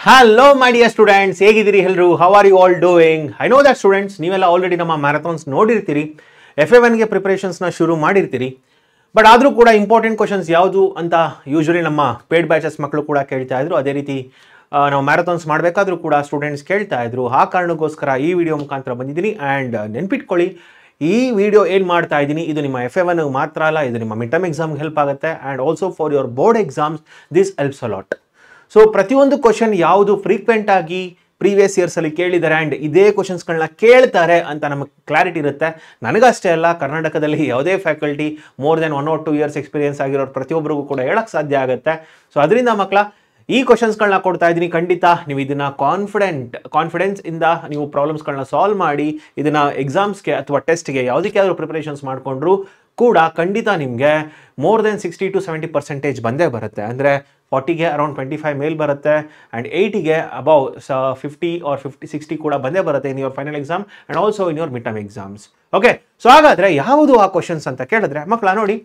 Hello my dear students, ಹೇಗಿದ್ದೀರಿ ಎಲ್ಲರೂ? How are you all doing? I know that students ನೀವೆಲ್ಲ already ನಮ್ಮ marathons ನೋಡಿರ್ತೀರಿ, FA1 ಗೆ ಪ್ರಿಪರೇಷನ್ಸ್ನ ಶುರು ಮಾಡಿರ್ತೀರಿ. ಬಟ್ ಆದರೂ ಕೂಡ ಇಂಪಾರ್ಟೆಂಟ್ ಕ್ವಶನ್ಸ್ ಯಾವುದು ಅಂತ ಯೂಶುವಲಿ ನಮ್ಮ ಪೇಡ್ ಬ್ಯಾಚಸ್ ಮಕ್ಕಳು ಕೂಡ ಕೇಳ್ತಾ ಇದ್ರು. ಅದೇ ರೀತಿ ನಾವು ಮ್ಯಾರಥಾನ್ಸ್ ಮಾಡಬೇಕಾದ್ರೂ ಕೂಡ ಸ್ಟೂಡೆಂಟ್ಸ್ ಕೇಳ್ತಾ ಇದ್ರು. ಆ ಕಾರಣಕ್ಕೋಸ್ಕರ ಈ ವಿಡಿಯೋ ಮುಖಾಂತರ ಬಂದಿದ್ದೀನಿ. ಆ್ಯಂಡ್ ನೆನ್ಪಿಟ್ಕೊಳ್ಳಿ, ಈ ವಿಡಿಯೋ ಏನು ಮಾಡ್ತಾ ಇದ್ದೀನಿ ಇದು ನಿಮ್ಮ FA1 ಮಾತ್ರ ಅಲ್ಲ, ಇದು ನಿಮ್ಮ ಮಿಡ್ ಟರ್ಮ್ ಎಕ್ಸಾಮ್ಗೆ ಹೆಲ್ಪ್ ಆಗುತ್ತೆ. And also for your board exams this helps a lot. So ಪ್ರತಿಯೊಂದು ಕ್ವಶನ್ ಯಾವುದು ಫ್ರೀಕ್ವೆಂಟ್ ಆಗಿ ಪ್ರೀವಿಯಸ್ ಇಯರ್ಸಲ್ಲಿ ಕೇಳಿದ್ದಾರೆ ಆ್ಯಂಡ್ ಇದೇ ಕ್ವಶನ್ಸ್ಗಳನ್ನ ಕೇಳ್ತಾರೆ ಅಂತ ನಮಗೆ ಕ್ಲಾರಿಟಿ ಇರುತ್ತೆ. ನನಗಷ್ಟೇ ಅಲ್ಲ, ಕರ್ನಾಟಕದಲ್ಲಿ ಯಾವುದೇ faculty more than 1 or 2 years experience ಆಗಿರೋರು ಪ್ರತಿಯೊಬ್ಬರಿಗೂ ಕೂಡ ಹೇಳಕ್ಕೆ ಸಾಧ್ಯ ಆಗುತ್ತೆ. ಸೊ ಅದರಿಂದ ಮಕ್ಕಳ ಈ ಕ್ವಶನ್ಸ್ಗಳನ್ನ ಕೊಡ್ತಾ ಇದ್ದೀನಿ. ಖಂಡಿತ ನೀವು ಇದನ್ನು ಕಾನ್ಫಿಡೆನ್ಸ್ ಇಂದ ನೀವು ಪ್ರಾಬ್ಲಮ್ಸ್ಗಳನ್ನ ಸಾಲ್ವ್ ಮಾಡಿ ಇದನ್ನು ಎಕ್ಸಾಮ್ಸ್ಗೆ ಅಥವಾ ಟೆಸ್ಟ್ಗೆ ಯಾವುದಕ್ಕೆ ಆದರೂ ಪ್ರಿಪರೇಷನ್ಸ್ ಮಾಡಿಕೊಂಡ್ರು ಕೂಡ ಖಂಡಿತ ನಿಮಗೆ ಮೋರ್ ದೆನ್ 60 to 70% ಬಂದೇ ಬರುತ್ತೆ. ಅಂದರೆ 40ಗೆ ಅರೌಂಡ್ 25 ಮೇಲ್ ಬರುತ್ತೆ ಆ್ಯಂಡ್ 80ಗೆ ಅಬೌವ್ 50 or 60 ಕೂಡ ಬಂದೇ ಬರುತ್ತೆ in your final exam and also in your mid term exams. Okay, so ಹಾಗಾದರೆ ಯಾವುದು ಆ ಕ್ವಶನ್ಸ್ ಅಂತ ಕೇಳಿದ್ರೆ ಮಕ್ಕಳ ನೋಡಿ,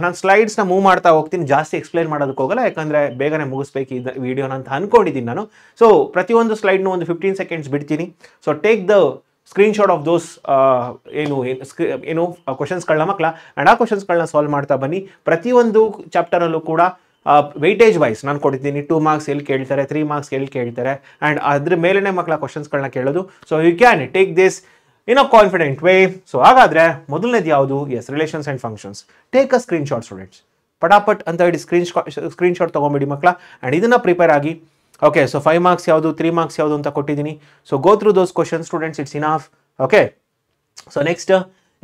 ನಾನು ಸ್ಲೈಡ್ಸ್ನ ಮೂವ್ ಮಾಡ್ತಾ ಹೋಗ್ತೀನಿ, ಜಾಸ್ತಿ ಎಕ್ಸ್ಪ್ಲೈನ್ ಮಾಡೋದಕ್ಕೆ ಹೋಗಲ್ಲ, ಯಾಕಂದರೆ ಬೇಗನೆ ಮುಗಿಸ್ಬೇಕು ಈ ವಿಡಿಯೋನ ಅಂತ ಅಂದ್ಕೊಂಡಿದ್ದೀನಿ ನಾನು. ಸೊ ಪ್ರತಿಯೊಂದು ಸ್ಲೈಡ್ನು ಒಂದು 15 seconds ಬಿಡ್ತೀನಿ. So take the screenshot of those ಏನು ಕ್ವಶನ್ಸ್ಗಳನ್ನ ಮಕ್ಕಳ ಆ್ಯಂಡ್ ಆ ಕ್ವಶನ್ಸ್ಗಳನ್ನ ಸಾಲ್ವ್ ಮಾಡ್ತಾ ಬನ್ನಿ. ಪ್ರತಿಯೊಂದು ಚಾಪ್ಟರಲ್ಲೂ ಕೂಡ ವೆಯ್ಟೇಜ್ ವೈಸ್ ನಾನು ಕೊಟ್ಟಿದ್ದೀನಿ. 2 marks ಎಲ್ಲಿ ಕೇಳ್ತಾರೆ, 3 marks ಎಲ್ಲಿ ಕೇಳ್ತಾರೆ ಆ್ಯಂಡ್ ಅದ್ರ ಮೇಲೇ ಮಕ್ಕಳ ಕ್ವಶನ್ಸ್ಗಳನ್ನ ಕೇಳೋದು. So you can take this in a confident way. So ಹಾಗಾದರೆ ಮೊದಲನೇದು ಯಾವುದು? Yes, relations and functions. Take a screenshot students, ಪಟಾಪಟ್ ಅಂತ ಹೇಳಿ ಸ್ಕ್ರೀನ್ಶಾಟ್ ತೊಗೊಂಬಿಡಿ ಮಕ್ಕಳ ಆ್ಯಂಡ್ ಇದನ್ನು ಪ್ರಿಪೇರ್ ಆಗಿ. ಓಕೆ, ಸೊ 5 marks ಯಾವುದು, 3 marks ಯಾವುದು ಅಂತ ಕೊಟ್ಟಿದ್ದೀನಿ. So go through those questions students, it's enough. Okay, so next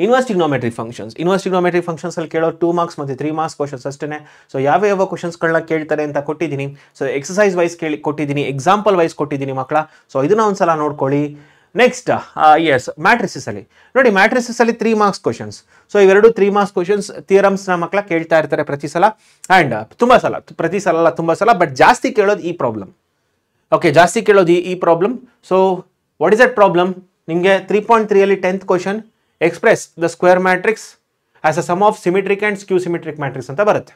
inverse trigonometry functions. Inverse trigonometry ಫಂಕ್ಷನ್ಸಲ್ಲಿ ಕೇಳೋ 2 marks ಮತ್ತು 3 marks ಕ್ವಶನ್ಸ್ ಅಷ್ಟೇ. ಸೊ ಯಾವ ಕ್ವಶನ್ಸ್ಗಳನ್ನ ಕೇಳ್ತಾರೆ ಅಂತ ಕೊಟ್ಟಿದ್ದೀನಿ. ಸೊ ಎಕ್ಸಸೈಸ್ ವೈಸ್ ಕೊಟ್ಟಿದ್ದೀನಿ, ಎಕ್ಸಾಂಪಲ್ ವೈಸ್ ಕೊಟ್ಟಿದ್ದೀನಿ ಮಕ್ಕಳ. ಸೊ ಇದನ್ನ ಒಂದ್ಸಲ ನೋಡ್ಕೊಳ್ಳಿ. ನೆಕ್ಸ್ಟ್ ಎಸ್, ಮ್ಯಾಟ್ರಿಸಸ್ಸಲ್ಲಿ ನೋಡಿ, ಮ್ಯಾಟ್ರಿಸಸ್ಸಲ್ಲಿ 3 marks ಕ್ವಶನ್ಸ್. ಸೊ ಇವೆರಡು 3 marks ಕ್ವಶನ್ಸ್ ಥಿಯರಮ್ಸ್ನ ಮಕ್ಕಳ ಕೇಳ್ತಾ ಇರ್ತಾರೆ ಪ್ರತಿ ಸಲ ಆ್ಯಂಡ್ ಪ್ರತಿ ಸಲ ಅಲ್ಲ, ತುಂಬ ಸಲ, ಬಟ್ ಜಾಸ್ತಿ ಕೇಳೋದು ಈ ಪ್ರಾಬ್ಲಮ್. ಓಕೆ, ಜಾಸ್ತಿ ಕೇಳೋದು ಈ problem. So what is that problem? ನಿಮಗೆ 3.3ಅಲ್ಲಿ 10th question, express the square matrix as a sum of symmetric and skew symmetric matrix ಅಂತ ಬರುತ್ತೆ.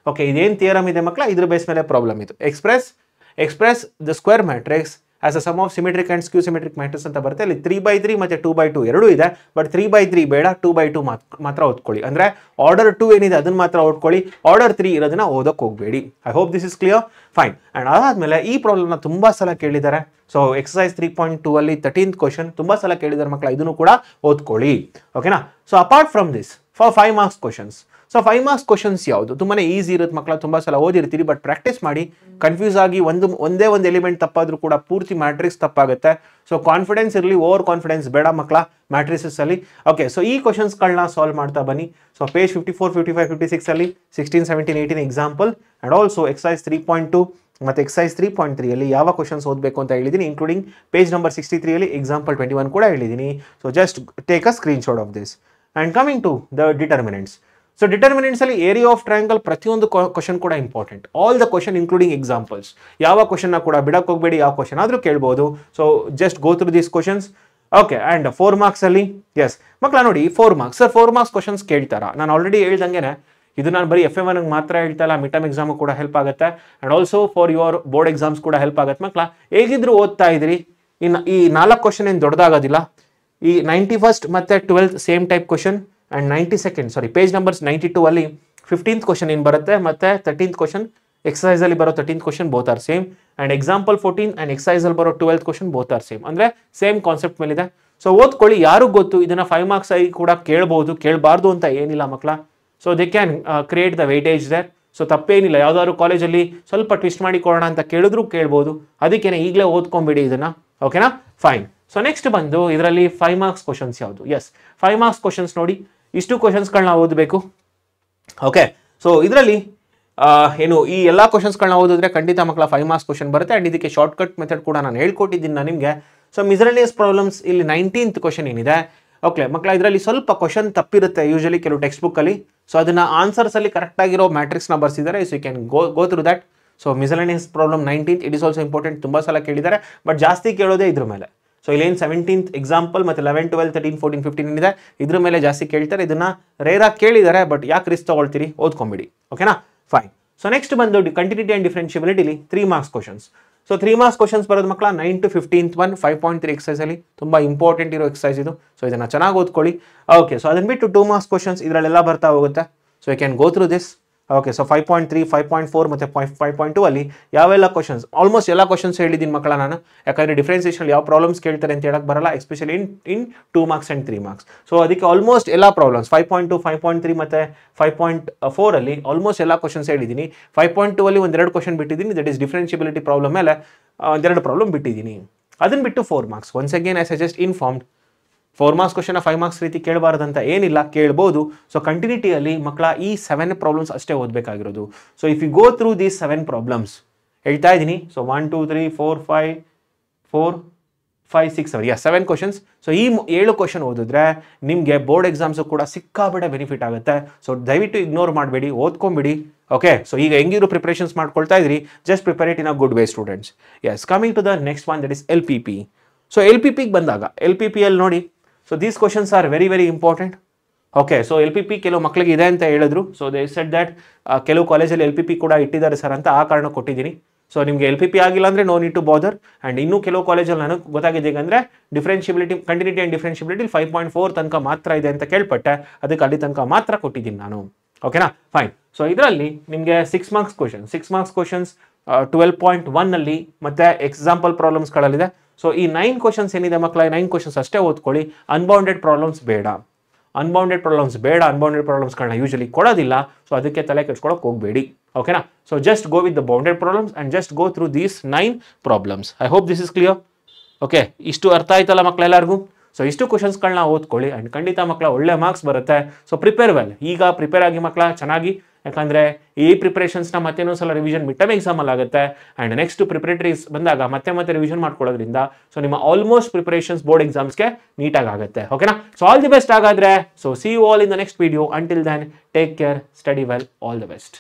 ಓಕೆ, ಇದೇನು ಥಿಯರಮ್ ಇದೆ ಮಕ್ಕಳ, ಇದ್ರ ಬೇಸ್ ಮೇಲೆ ಪ್ರಾಬ್ಲಮ್ ಇದು. Express the square matrix as a sum of symmetric and skew symmetric matrix ಅಂತ ಬರುತ್ತೆ. ಅಲ್ಲಿ 3/3 ಮತ್ತು 2/2 ಎರಡೂ ಇದೆ, ಬಟ್ 3/3 ಬೇಡ, 2/2 ಮಾತ್ರ ಓದ್ಕೊಳ್ಳಿ. ಅಂದರೆ ಆರ್ಡರ್ 2 ಏನಿದೆ ಅದನ್ನು ಮಾತ್ರ ಓದ್ಕೊಳ್ಳಿ, ಆರ್ಡರ್ 3 ಇರೋದನ್ನ ಓದೋಕ್ಕೆ ಹೋಗಬೇಡಿ. I hope this is clear, fine. And ಅದಾದಮೇಲೆ ಈ ಪ್ರಾಬ್ಲಮ್ನ ತುಂಬ ಸಲ ಕೇಳಿದ್ದಾರೆ. ಸೊ ಎಕ್ಸಸೈಸ್ 3.2ಅಲ್ಲಿ 13th ಕ್ವಶನ್ ತುಂಬ ಸಲ ಕೇಳಿದ್ದಾರೆ ಮಕ್ಕಳ, ಇದನ್ನು ಕೂಡ ಓದ್ಕೊಳ್ಳಿ. ಓಕೆನಾ? So apart from this for 5 marks questions. So 5 marks questions ಯಾವುದು? ತುಂಬಾ ಈಸಿ ಇರುತ್ತೆ ಮಕ್ಕಳ, ತುಂಬ ಸಲ ಓದಿರ್ತೀರಿ, ಬಟ್ ಪ್ರಾಕ್ಟೀಸ್ ಮಾಡಿ. ಕನ್ಫ್ಯೂಸ್ ಆಗಿ ಒಂದೇ ಒಂದು ಎಲಿಮೆಂಟ್ ತಪ್ಪಾದರೂ ಕೂಡ ಪೂರ್ತಿ ಮ್ಯಾಟ್ರಿಕ್ಸ್ ತಪ್ಪಾಗುತ್ತೆ. ಸೊ ಕಾನ್ಫಿಡೆನ್ಸ್ ಇರಲಿ, ಓವರ್ ಕಾನ್ಫಿಡೆನ್ಸ್ ಬೇಡ ಮಕ್ಕಳ ಮ್ಯಾಟ್ರಿಸಸ್ಸಲ್ಲಿ. ಓಕೆ, ಸೊ ಈ ಕ್ವಶನ್ಸ್ಗಳನ್ನ ಸಾಲ್ವ್ ಮಾಡ್ತಾ ಬನ್ನಿ. ಸೊ ಪೇಜ್ 54, 55, 56ಅಲ್ಲಿ 16, 17, 18 ಎಕ್ಸಾಂಪಲ್ ಆ್ಯಂಡ್ ಆಲ್ಸೋ ಎಕ್ಸಸೈಸ್ 3.2 ಮತ್ತು ಎಕ್ಸಸೈಸ್ 3.3ಅಲ್ಲಿ ಯಾವ ಕ್ವಶನ್ಸ್ ಓದಬೇಕು ಅಂತ ಹೇಳಿದ್ದೀನಿ, ಇನ್ಕ್ಲೂಡಿಂಗ್ ಪೇಜ್ ನಂಬರ್ 63ಅಲ್ಲಿ ಎಕ್ಸಾಂಪಲ್ 21 ಕೂಡ ಹೇಳಿದ್ದೀನಿ. So just take a screenshot of this and coming to the determinants. So ಡಿಟರ್ಮಿನೆಂಟ್ಸಲ್ಲಿ ಏರಿಯಾ ಆಫ್ ಟ್ರಯಾಂಗಲ್ ಪ್ರತಿಯೊಂದು ಕ್ವಶನ್ ಕೂಡ important. All the question including examples. ಯಾವ ಕ್ವಶನ್ನ ಕೂಡ ಬಿಡಕ್ಕೆ ಹೋಗಬೇಡಿ, ಯಾವ ಕ್ವಶನ್ ಆದರೂ ಕೇಳ್ಬೋದು. So just go through these questions. Okay, and 4 marksಲ್ಲಿ ಎಸ್ ಮಕ್ಕಳ ನೋಡಿ, 4 marks. ಸರ್ 4 marks ಕ್ವಶನ್ಸ್ ಕೇಳ್ತಾರಾ? ನಾನು ಆಲ್ರೆಡಿ ಹೇಳ್ದಂಗೆ ಇದು ನಾನು ಬರೀ FA1 ಮಾತ್ರ ಹೇಳ್ತಾ ಇಲ್ಲ, ಮಿಡ್ ಟರ್ಮ್ ಎಕ್ಸಾಮು ಕೂಡ ಹೆಲ್ಪ್ ಆಗುತ್ತೆ and also for your board exams ಕೂಡ ಹೆಲ್ಪ್ ಆಗುತ್ತೆ ಮಕ್ಕಳ. ಹೇಗಿದ್ರು ಓದ್ತಾ ಇದ್ದೀರಿ, ಇನ್ನು ಈ 4 ಕ್ವಶನ್ ಏನು ದೊಡ್ಡದಾಗೋದಿಲ್ಲ. ಈ 91st ಮತ್ತು 12th same type question and 92nd page numbers 92ಅಲ್ಲಿ 15th ಕ್ವಶನ್ ಏನು ಬರುತ್ತೆ ಮತ್ತು 13th ಕ್ವಶನ್, ಎಕ್ಸಸೈಸಲ್ಲಿ ಬರೋ 13th question both are same and example 14 and ಎಕ್ಸಸೈಸಲ್ಲಿ ಬರೋ 12th question both are same. ಅಂದರೆ ಸೇಮ್ ಕಾನ್ಸೆಪ್ಟ್ ಮೇಲಿದೆ. ಸೊ ಓದ್ಕೊಳ್ಳಿ, ಯಾರು ಗೊತ್ತು ಇದನ್ನು 5 marks ಆಗಿ ಕೂಡ ಕೇಳ್ಬೋದು, ಕೇಳಬಾರ್ದು ಅಂತ ಏನಿಲ್ಲ ಮಕ್ಕಳ. So they can create the weightage there. So ತಪ್ಪೇನಿಲ್ಲ, ಯಾವುದಾದ್ರು ಕಾಲೇಜಲ್ಲಿ ಸ್ವಲ್ಪ ಟ್ವಿಸ್ಟ್ ಮಾಡಿ ಕೊಡೋಣ ಅಂತ ಕೇಳಿದ್ರು ಕೇಳ್ಬೋದು. ಅದಕ್ಕೇನೆ ಈಗಲೇ ಓದ್ಕೊಂಬಿಡಿ ಇದನ್ನು. ಓಕೆನಾ? ಫೈನ್. ಸೊ ನೆಕ್ಸ್ಟ್ ಬಂದು ಇದರಲ್ಲಿ 5 marks ಕ್ವಶನ್ಸ್ ಯಾವುದು? ಎಸ್, 5 marks ಕ್ವಶನ್ಸ್ ನೋಡಿ, ಇಷ್ಟು ಕ್ವಶನ್ಸ್ಗಳನ್ನ ಓದಬೇಕು. ಓಕೆ, ಸೊ ಇದರಲ್ಲಿ ಏನು ಈ ಎಲ್ಲ ಕ್ವಶನ್ಸ್ಗಳನ್ನ ಓದಿದ್ರೆ ಖಂಡಿತ ಮಕ್ಕಳ 5 marks ಕ್ವಶನ್ ಬರುತ್ತೆ ಆ್ಯಂಡ್ ಇದಕ್ಕೆ ಶಾರ್ಟ್ಕಟ್ ಮೆಥಡ್ ಕೂಡ ನಾನು ಹೇಳ್ಕೊಟ್ಟಿದ್ದೀನಿ ನಾನು ನಿಮಗೆ. ಸೊ ಮಿಸಲೇನಿಯಸ್ ಪ್ರಾಬ್ಲಮ್ಸ್ ಇಲ್ಲಿ 19th ಕ್ವಶನ್ ಏನಿದೆ, ಓಕೆ ಮಕ್ಕಳ, ಇದರಲ್ಲಿ ಸ್ವಲ್ಪ ಕ್ವಶನ್ ತಪ್ಪಿರುತ್ತೆ ಯೂಶಲಿ ಕೆಲವು ಟೆಕ್ಸ್ಟ್ ಬುಕ್ಕಲ್ಲಿ. ಸೊ ಅದನ್ನು ಆನ್ಸರ್ಸಲ್ಲಿ ಕರೆಕ್ಟಾಗಿರೋ ಮ್ಯಾಟ್ರಿಕ್ಸ್ನ ಬರ್ಸಿದ್ದಾರೆ. So you can go through that. So miscellaneous problem 19th, it is also important, ತುಂಬ ಸಲ ಕೇಳಿದ್ದಾರೆ, ಬಟ್ ಜಾಸ್ತಿ ಕೇಳೋದೇ ಇದ್ರ ಮೇಲೆ. ಸೊ ಇಲ್ಲೇನು 17th ಎಕ್ಸಾಂಪಲ್ ಮತ್ತು 11, 12, 13, 14, 15 ಏನಿದೆ ಇದ್ರ ಮೇಲೆ ಜಾಸ್ತಿ ಕೇಳ್ತಾರೆ. ಇದನ್ನು ರೇರಾಗಿ ಕೇಳಿದ್ದಾರೆ, ಬಟ್ ಯಾಕೆ ರಿಸ್ಕ್ ತೊಗೊಳ್ತೀರಿ, ಓದ್ಕೊಂಬಿಡಿ. ಓಕೆನಾ? ಫೈನ್. ಸೊ ನೆಕ್ಸ್ಟ್ ಬಂದು ಕಂಟಿನ್ಯೂಟಿ ಆ್ಯಂಡ್ ಡಿಫರೆನ್ಷಿಯಬಿಲಿಟಿಲಿ 3 marks questions. So 3 marks questions ಬರೋದು ಮಕ್ಕಳ 9 to 15th ಒನ್ 5.3 ಎಕ್ಸೈಸ್ ಅಲ್ಲಿ ತುಂಬಾ ಇಂಪಾರ್ಟೆಂಟ್ ಇರೋ ಎಕ್ಸೈಸ್ ಇದು. ಸೊ ಇದನ್ನ ಚೆನ್ನಾಗಿ ಓದ್ಕೊಳ್ಳಿ. ಓಕೆ, ಸೊ ಅದನ್ನ ಬಿಟ್ಟು 2 ಮಾರ್ಕ್ಸ್ ಕ್ವಶನ್ಸ್ ಇದರಲ್ಲೆಲ್ಲ ಬರ್ತಾ ಹೋಗುತ್ತೆ. So you can go through this. Okay, so 5.3, 5.4 ಮತ್ತು 5.2 ಅಲ್ಲಿ ಯಾವೆಲ್ಲ ಕ್ವಶನ್ಸ್, ಆಲ್ಮೋಸ್ಟ್ ಎಲ್ಲ ಕ್ವಶನ್ಸ್ ಹೇಳಿದ್ದೀನಿ ಮಕ್ಕಳ ನಾನು, ಯಾಕಂದರೆ ಡಿಫ್ರೆನ್ಸಿಯೇಷನ್ ಯಾವ ಪ್ರಾಬ್ಲಮ್ಸ್ ಕೇಳ್ತಾರೆ ಅಂತ ಹೇಳಕ್ಕೆ ಬರಲ್ಲ, especially in 2 marks and 3 marks. So ಅದಕ್ಕೆ ಆಲ್ಮೋಸ್ಟ್ ಎಲ್ಲ ಪ್ರಾಬ್ಲಮ್ಸ್ 5.2, 5.3 ಮತ್ತು 5.4 ಅಲ್ಲಿ ಆಲ್ಮೋಸ್ಟ್ ಎಲ್ಲ ಕ್ವಶನ್ಸ್ ಹೇಳಿದ್ದೀನಿ. 5.2 ಅಲ್ಲಿ ಒಂದೆರಡು ಕ್ವಶನ್ ಬಿಟ್ಟಿದ್ದೀನಿ, ದಟ್ ಈಸ್ ಡಿಫ್ರೆನ್ಷಿಯಬಿಲಿಟಿ ಪ್ರಾಬ್ಲಮ್ ಮೇಲೆ ಒಂದೆರಡು ಪ್ರಾಬ್ಲಮ್ ಬಿಟ್ಟಿದ್ದೀನಿ. ಅದನ್ನು ಬಿಟ್ಟು 4 marks once again I suggest informed. 4 marks question 5 marks ರೀತಿ ಕೇಳಬಾರ್ದಂತ ಏನಿಲ್ಲ, ಕೇಳ್ಬೋದು. ಸೊ ಕಂಟಿನ್ಯೂಟಿಯಲ್ಲಿ ಮಕ್ಕಳ ಈ 7 ಪ್ರಾಬ್ಲಮ್ಸ್ ಅಷ್ಟೇ ಓದಬೇಕಾಗಿರೋದು. So if you go through these 7 problems ಹೇಳ್ತಾ ಇದ್ದೀನಿ. So 1, 2, 3, 4, 5, 6, 7 questions. ಸೊ ಈ 7 ಕ್ವಶನ್ ಓದಿದ್ರೆ ನಿಮಗೆ ಬೋರ್ಡ್ ಎಕ್ಸಾಮ್ಸು ಕೂಡ ಸಿಕ್ಕಾಬಡೆ ಬೆನಿಫಿಟ್ ಆಗುತ್ತೆ. ಸೊ ದಯವಿಟ್ಟು ಇಗ್ನೋರ್ ಮಾಡಬೇಡಿ, ಓದ್ಕೊಂಬಿಡಿ. ಓಕೆ, ಸೊ ಈಗ ಹೆಂಗಿದ್ರು ಪ್ರಿಪರೇಷನ್ಸ್ ಮಾಡ್ಕೊಳ್ತಾ ಇದ್ರಿ, just prepare it in a good way students. Yes, coming to the next one, that is LPP. So LPPಗೆ ಬಂದಾಗ LPPಯಲ್ಲಿ ನೋಡಿ, so these questions are very very important. Okay, so LPP ಕೆಲವು ಮಕ್ಕಳಿಗೆ ಇದೆ ಅಂತ ಹೇಳಿದ್ರು. ಸೊ ದೇ ಸೆಡ್ ದ್ಯಾಟ್ ಕೆಲವು ಕಾಲೇಜಲ್ಲಿ LPP ಕೂಡ ಇಟ್ಟಿದ್ದಾರೆ ಸರ್ ಅಂತ, ಆ ಕಾರಣ ಕೊಟ್ಟಿದ್ದೀನಿ. ಸೊ ನಿಮಗೆ LPP ಆಗಿಲ್ಲ ಅಂದರೆ no need to bother. And ಇನ್ನೂ ಕೆಲವು ಕಾಲೇಜಲ್ಲಿ ನನಗೆ ಗೊತ್ತಾಗಿದೆ ಅಂದರೆ ಡಿಫ್ರೆನ್ಷಿಯಬಿಲಿಟಿ, ಕಂಟಿನ್ಯೂಟಿ ಆ್ಯಂಡ್ ಡಿಫ್ರೆನ್ಷಿಯಬಿಲಿಟಿ 5.4 ತನಕ ಮಾತ್ರ ಇದೆ ಅಂತ ಕೇಳ್ಪಟ್ಟೆ, ಅದಕ್ಕೆ ಅಲ್ಲಿ ತನಕ ಮಾತ್ರ ಕೊಟ್ಟಿದ್ದೀನಿ ನಾನು. ಓಕೆನಾ, ಫೈನ್. ಸೊ ಇದರಲ್ಲಿ ನಿಮಗೆ 6 ಮಾರ್ಕ್ಸ್ ಕ್ವಶನ್ಸ್ 12.1 ಅಲ್ಲಿ ಮತ್ತೆ ಎಕ್ಸಾಂಪಲ್ ಪ್ರಾಬ್ಲಮ್ಸ್ಗಳಲ್ಲಿದೆ. ಸೊ ಈ 9 ಕ್ವಶನ್ಸ್ ಏನಿದೆ ಮಕ್ಕಳ, 9 ಕ್ವಶನ್ಸ್ ಅಷ್ಟೇ ಓದ್ಕೊಳ್ಳಿ. ಅನ್ಬೌಂಡೆಡ್ ಪ್ರಾಬ್ಲಮ್ಸ್ ಬೇಡ, ಅನ್ಬೌಂಡೆಡ್ ಪ್ರಾಬ್ಲಮ್ಸ್ಗಳನ್ನ ಯೂಶಲಿ ಕೊಡೋದಿಲ್ಲ. ಸೊ ಅದಕ್ಕೆ ತಲೆ ಕೆಡ್ಸ್ಕೊಳಕ್ಕೆ ಹೋಗಬೇಡಿ. ಓಕೆನಾ, so just go with the bounded problems and just go through these 9 problems. I hope this is clear. Okay, ಇಷ್ಟು ಅರ್ಥ ಆಯ್ತಲ್ಲ ಮಕ್ಕಳೆಲ್ಲರಿಗೂ? ಸೊ ಇಷ್ಟು ಕ್ವಶನ್ಸ್ಗಳನ್ನ ಓದ್ಕೊಳ್ಳಿ ಆ್ಯಂಡ್ ಖಂಡಿತ ಮಕ್ಕಳ ಒಳ್ಳೆ ಮಾರ್ಕ್ಸ್ ಬರುತ್ತೆ. ಸೊ ಪ್ರಿಪೇರ್ ವೆಲ್, ಈಗ ಪ್ರಿಪೇರ್ ಆಗಿ ಮಕ್ಕಳ ಚೆನ್ನಾಗಿ, ಯಾಕಂದರೆ ಈ ಪ್ರಿಪರೇಷನ್ಸ್ನ ಮತ್ತೇನೊಂದ್ಸಲ ರಿವಿಷನ್ ಮಿಡ್ ಟರ್ಮ್ ಎಕ್ಸಾಮಲ್ಲಿ ಆಗುತ್ತೆ. ಆ್ಯಂಡ್ ನೆಕ್ಸ್ಟ್ ಪ್ರಿಪರೇಟರೀಸ್ ಬಂದಾಗ ಮತ್ತೆ ರಿವಿಷನ್ ಮಾಡ್ಕೊಳ್ಳೋದ್ರಿಂದ ಸೊ ನಿಮ್ಮ ಆಲ್ಮೋಸ್ಟ್ ಪ್ರಿಪರೇಷನ್ಸ್ ಬೋರ್ಡ್ ಎಕ್ಸಾಮ್ಸ್ಗೆ ನೀಟಾಗಿ ಆಗುತ್ತೆ. ಓಕೆನಾ, ಸೊ ಆಲ್ ದಿ ಬೆಸ್ಟ್. ಹಾಗಾದರೆ so see you all in the next video. Until then take care, study well, all the best.